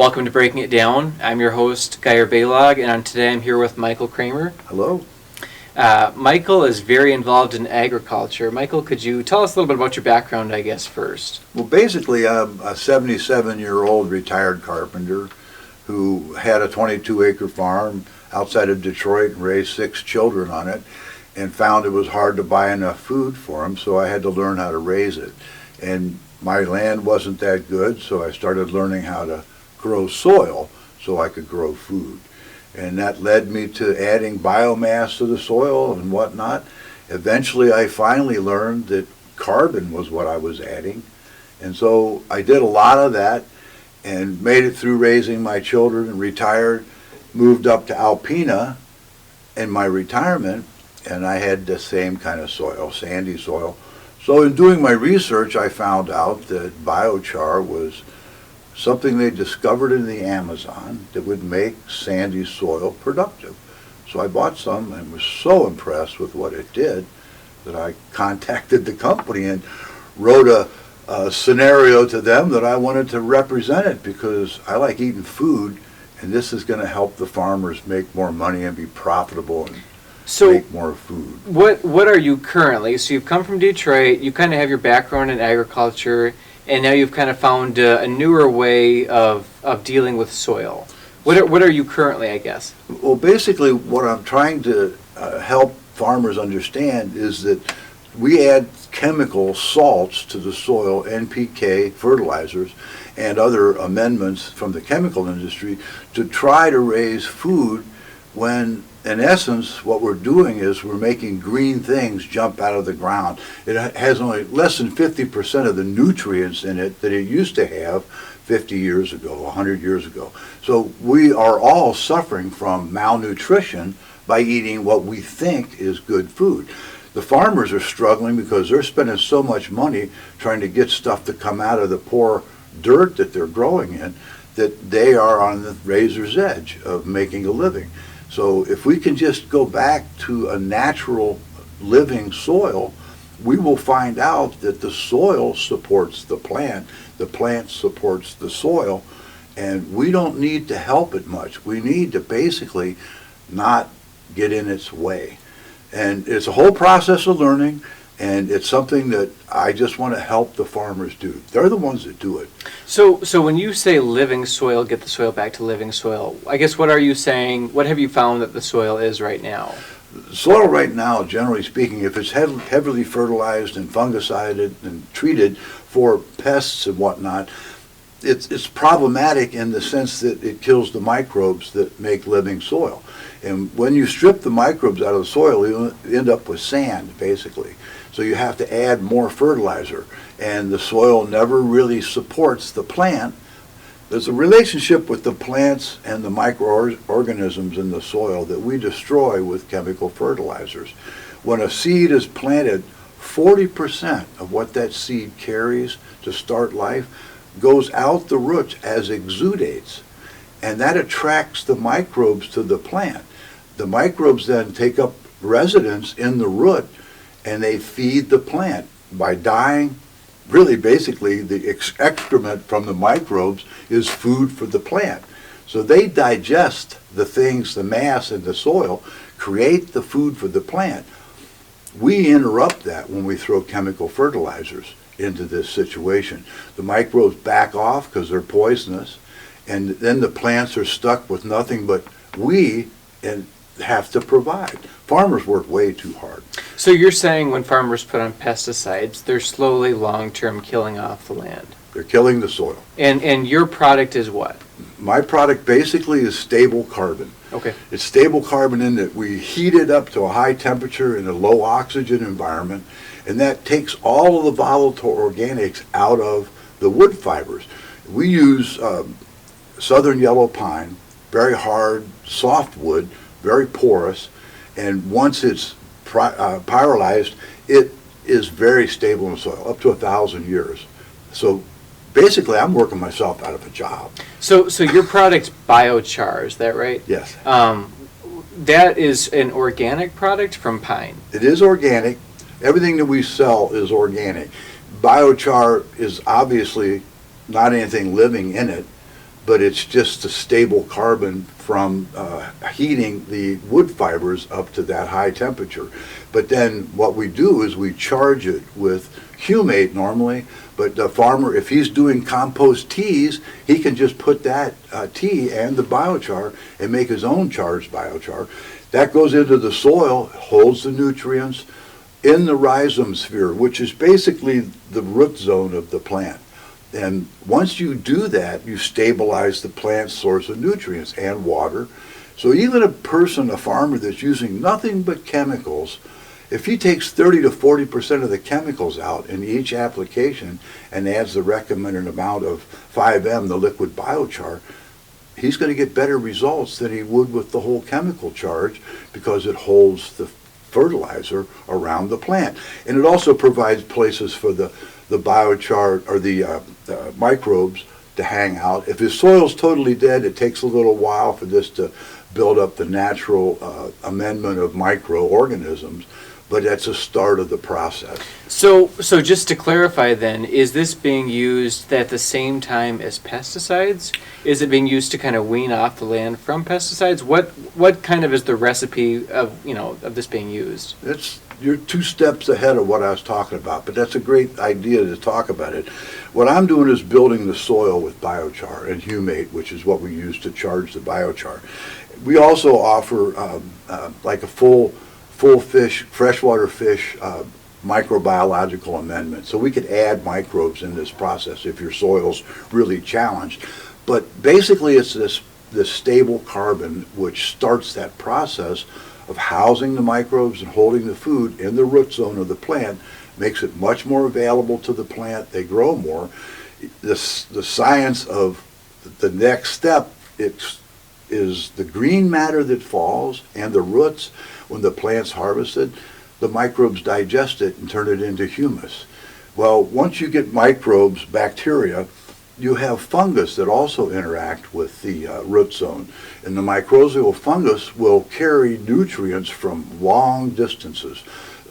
Welcome to Breaking It Down. I'm your host, Geir Baylog, and today I'm here with Michael Kramer. Hello. Michael is very involved in agriculture. Michael, could you tell us a little bit about your background, I guess, first? Well, basically, I'm a 77-year-old retired carpenter who had a 22-acre farm outside of Detroit and raised 6 children on it, and found it was hard to buy enough food for them, so I had to learn how to raise it. And my land wasn't that good, so I started learning how to grow soil so I could grow food. And that led me to adding biomass to the soil and whatnot. Eventually I finally learned that carbon was what I was adding. And so I did a lot of that and made it through raising my children and retired, moved up to Alpena in my retirement, and I had the same kind of soil, sandy soil. So in doing my research, I found out that BioChar was something they discovered in the Amazon that would make sandy soil productive. So I bought some and was so impressed with what it did that I contacted the company and wrote a scenario to them that I wanted to represent it, because I like eating food, and this is going to help the farmers make more money and be profitable and make more food. What are you currently? So you've come from Detroit, you kind of have your background in agriculture, and now you've kind of found a newer way of dealing with soil. What are you currently, I guess? Well, basically what I'm trying to help farmers understand is that we add chemical salts to the soil, NPK, fertilizers, and other amendments from the chemical industry to try to raise food, when in essence what we're doing is we're making green things jump out of the ground. It has only less than 50% of the nutrients in it that it used to have 50 years ago, 100 years ago. So we are all suffering from malnutrition by eating what we think is good food. The farmers are struggling because they're spending so much money trying to get stuff to come out of the poor dirt that they're growing in, that they are on the razor's edge of making a living. So if we can just go back to a natural living soil, we will find out that the soil supports the plant supports the soil, and we don't need to help it much. We need to basically not get in its way. And it's a whole process of learning, and it's something that I just want to help the farmers do. They're the ones that do it. So when you say living soil, get the soil back to living soil, I guess what are you saying, what have you found that the soil is right now? Soil right now, generally speaking, if it's heavily fertilized and fungicided and treated for pests and whatnot, it's problematic in the sense that it kills the microbes that make living soil. And when you strip the microbes out of the soil, you end up with sand, basically. So you have to add more fertilizer, and the soil never really supports the plant. There's a relationship with the plants and the microorganisms in the soil that we destroy with chemical fertilizers. When a seed is planted, 40% of what that seed carries to start life goes out the roots as exudates, and that attracts the microbes to the plant. The microbes then take up residence in the root, and they feed the plant by dying. Really, basically, the excrement from the microbes is food for the plant. So they digest the things, the mass in the soil, create the food for the plant. We interrupt that when we throw chemical fertilizers into this situation. The microbes back off because they're poisonous, and then the plants are stuck with nothing but we and have to provide. Farmers work way too hard. So you're saying when farmers put on pesticides, they're slowly, long-term killing off the land? They're killing the soil. And your product is what? My product basically is stable carbon. Okay. It's stable carbon in that we heat it up to a high temperature in a low oxygen environment, and that takes all of the volatile organics out of the wood fibers. We use southern yellow pine, very hard, soft wood, very porous, and once it's pyrolyzed, it is very stable in the soil, up to 1,000 years. So basically, I'm working myself out of a job. So your product's BioChar, is that right? Yes. That is an organic product from pine. It is organic. Everything that we sell is organic. BioChar is obviously not anything living in it. but it's just the stable carbon from heating the wood fibers up to that high temperature. But then what we do is we charge it with humate normally, but the farmer, if he's doing compost teas, he can just put that tea and the biochar and make his own charged biochar. That goes into the soil, holds the nutrients in the rhizome sphere, which is basically the root zone of the plant. And once you do that, you stabilize the plant's source of nutrients and water. So even a farmer that's using nothing but chemicals, if he takes 30 to 40% of the chemicals out in each application and adds the recommended amount of 5M, the liquid biochar, he's going to get better results than he would with the whole chemical charge, because it holds the fertilizer around the plant. And it also provides places for the biochar or the microbes to hang out. If his soil's totally dead, it takes a little while for this to build up the natural amendment of microorganisms, but that's a start of the process. So just to clarify then, is this being used at the same time as pesticides? Is it being used to kind of wean off the land from pesticides? What kind of is the recipe of this being used? You're 2 steps ahead of what I was talking about, but that's a great idea to talk about it. What I'm doing is building the soil with biochar and humate, which is what we use to charge the biochar. We also offer like a full fish, freshwater fish microbiological amendment. So we could add microbes in this process if your soil's really challenged. But basically it's this stable carbon which starts that process of housing the microbes and holding the food in the root zone of the plant, makes it much more available to the plant. They grow more. The science of the next step is the green matter that falls and the roots. When the plant's harvested, the microbes digest it and turn it into humus. Well, once you get microbes, bacteria, you have fungus that also interact with the root zone. And the mycorrhizal fungus will carry nutrients from long distances,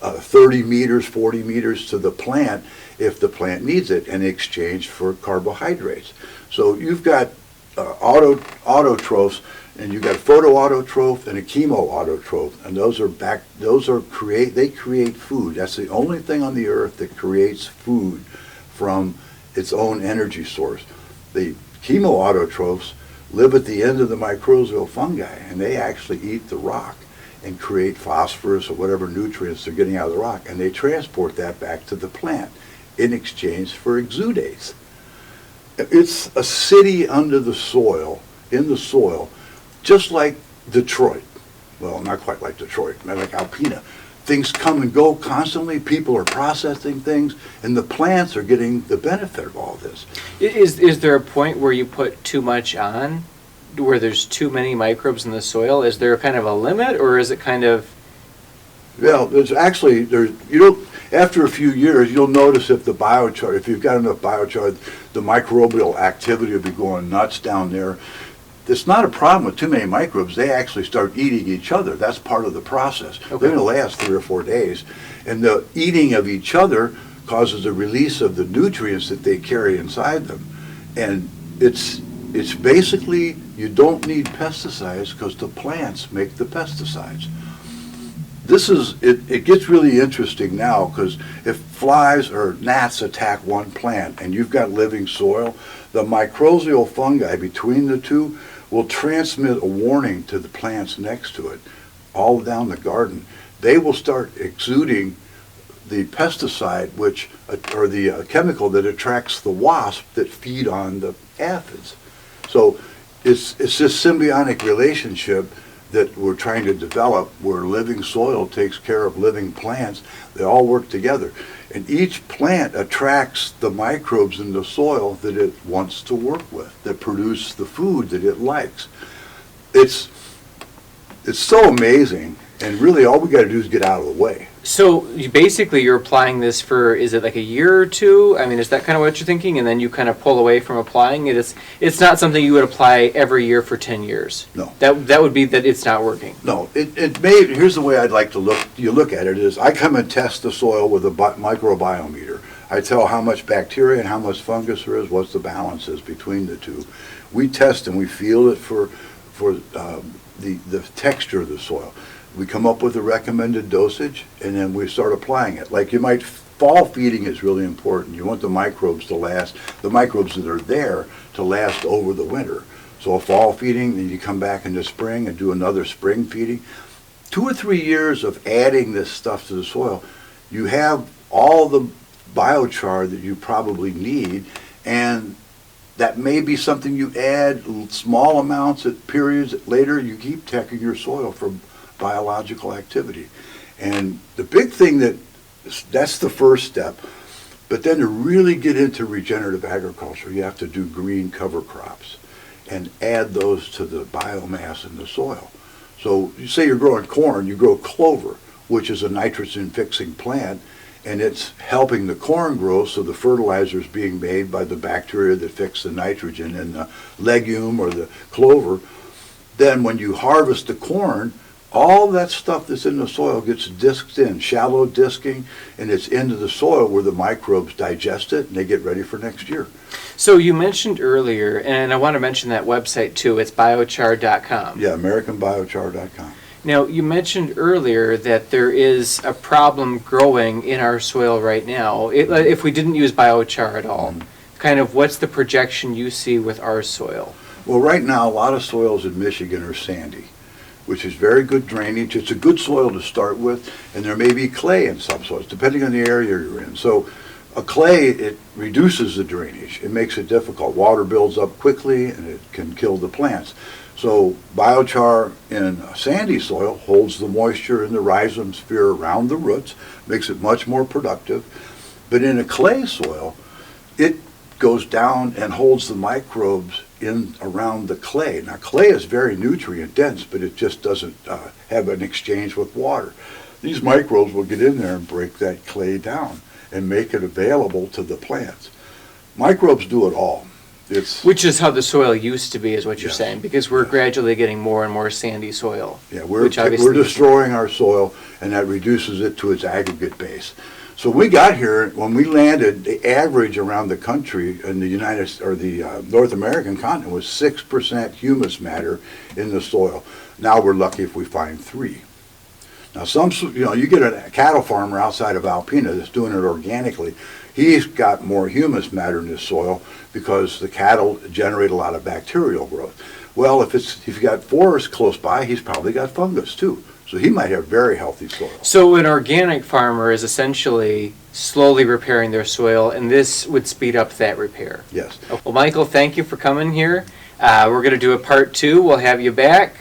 30 meters, 40 meters to the plant if the plant needs it, in exchange for carbohydrates. So you've got autotrophs, and you've got a photoautotroph and a chemoautotroph, and they create food. That's the only thing on the earth that creates food from its own energy source. The chemoautotrophs live at the end of the mycorrhizal fungi, and they actually eat the rock and create phosphorus or whatever nutrients they're getting out of the rock, and they transport that back to the plant in exchange for exudates. It's a city under the soil, in the soil, just like Detroit. Well, not quite like Detroit, but like Alpena. Things come and go constantly. People are processing things, and the plants are getting the benefit of all this. Is there a point where you put too much on, where there's too many microbes in the soil? Is there kind of a limit, or is it kind of? Well, after a few years, you'll notice if you've got enough biochar, the microbial activity will be going nuts down there. It's not a problem with too many microbes. They actually start eating each other. That's part of the process. Okay. They're going to last 3 or 4 days. And the eating of each other causes a release of the nutrients that they carry inside them. And it's basically, you don't need pesticides because the plants make the pesticides. It gets really interesting now, because if flies or gnats attack one plant and you've got living soil, the mycorrhizal fungi between the two will transmit a warning to the plants next to it, all down the garden. They will start exuding the pesticide, or the chemical that attracts the wasp that feed on the aphids. So it's this symbiotic relationship that we're trying to develop, where living soil takes care of living plants. They all work together. And each plant attracts the microbes in the soil that it wants to work with, that produce the food that it likes. It's so amazing, and really all we got to do is get out of the way. So you're applying this for, is it like a year or two? I mean, is that kind of what you're thinking? And then you kind of pull away from applying it? It's not something you would apply every year for 10 years. No. That would be that it's not working. No. Here's the way I'd like to look at it is, I come and test the soil with a microbiometer. I tell how much bacteria and how much fungus there is, what the balance is between the two. We test and we feel it for the texture of the soil. We come up with a recommended dosage, and then we start applying it. Like fall feeding is really important. You want the microbes to last, the microbes that are there to last over the winter. So a fall feeding, then you come back in the spring and do another spring feeding. 2 or 3 years of adding this stuff to the soil, you have all the biochar that you probably need, and that may be something you add small amounts at periods later. You keep checking your soil for biological activity. And the big thing that's the first step. But then to really get into regenerative agriculture, you have to do green cover crops and add those to the biomass in the soil. So you say you're growing corn, you grow clover, which is a nitrogen-fixing plant, and it's helping the corn grow, so the fertilizer is being made by the bacteria that fix the nitrogen in the legume or the clover. Then when you harvest the corn, all that stuff that's in the soil gets disked in, shallow disking, and it's into the soil where the microbes digest it and they get ready for next year. So you mentioned earlier, and I want to mention that website too, it's biochar.com. Yeah, AmericanBiochar.com. Now, you mentioned earlier that there is a problem growing in our soil right now. If we didn't use biochar at all, kind of what's the projection you see with our soil? Well, right now, a lot of soils in Michigan are sandy, which is very good drainage. It's a good soil to start with, and there may be clay in some soils, depending on the area you're in. So a clay, it reduces the drainage. It makes it difficult. Water builds up quickly, and it can kill the plants. So biochar in a sandy soil holds the moisture in the rhizosphere around the roots, makes it much more productive. But in a clay soil, it goes down and holds the microbes in around the clay. Now, clay is very nutrient dense, but it just doesn't have an exchange with water. These microbes will get in there and break that clay down and make it available to the plants. Microbes do it all. Which is how the soil used to be, is what you're Yes. saying, because we're gradually getting more and more sandy soil. Yeah, we're destroying our soil, and that reduces it to its aggregate base. So we got here, when we landed, the average around the country in the North American continent was 6% humus matter in the soil. Now we're lucky if we find 3. Now you get a cattle farmer outside of Alpena that's doing it organically. He's got more humus matter in his soil because the cattle generate a lot of bacterial growth. Well, if you got forests close by, he's probably got fungus too. So he might have very healthy soil. So an organic farmer is essentially slowly repairing their soil, and this would speed up that repair. Yes. Well, Michael, thank you for coming here. We're going to do a part 2. We'll have you back.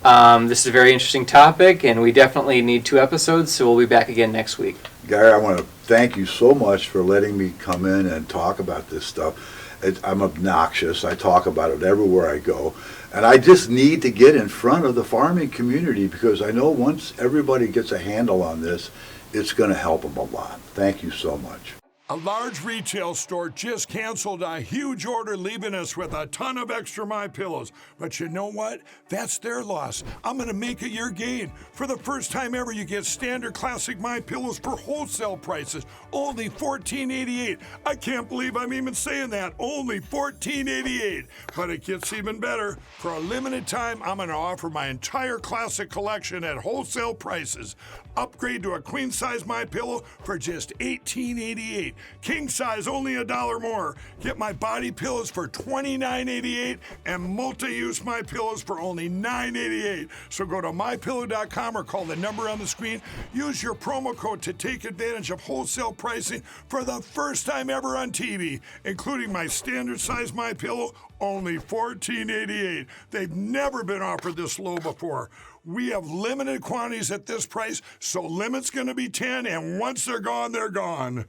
This is a very interesting topic, and we definitely need 2 episodes, so we'll be back again next week. Gary, I want to thank you so much for letting me come in and talk about this stuff. I'm obnoxious. I talk about it everywhere I go. And I just need to get in front of the farming community because I know once everybody gets a handle on this, it's going to help them a lot. Thank you so much. A large retail store just canceled a huge order, leaving us with a ton of extra MyPillows. But you know what? That's their loss. I'm going to make it your gain. For the first time ever, you get standard classic MyPillows for wholesale prices, only $14.88. I can't believe I'm even saying that. Only $14.88. But it gets even better. For a limited time, I'm going to offer my entire classic collection at wholesale prices. Upgrade to a queen size MyPillow for just $18.88. King size only $1 more. Get my body pillows for $29.88 and multi-use MyPillows for only $9.88. So go to mypillow.com or call the number on the screen. Use your promo code to take advantage of wholesale pricing for the first time ever on TV, including my standard size MyPillow, only $14.88. They've never been offered this low before. We have limited quantities at this price, so limit's going to be 10, and once they're gone, they're gone.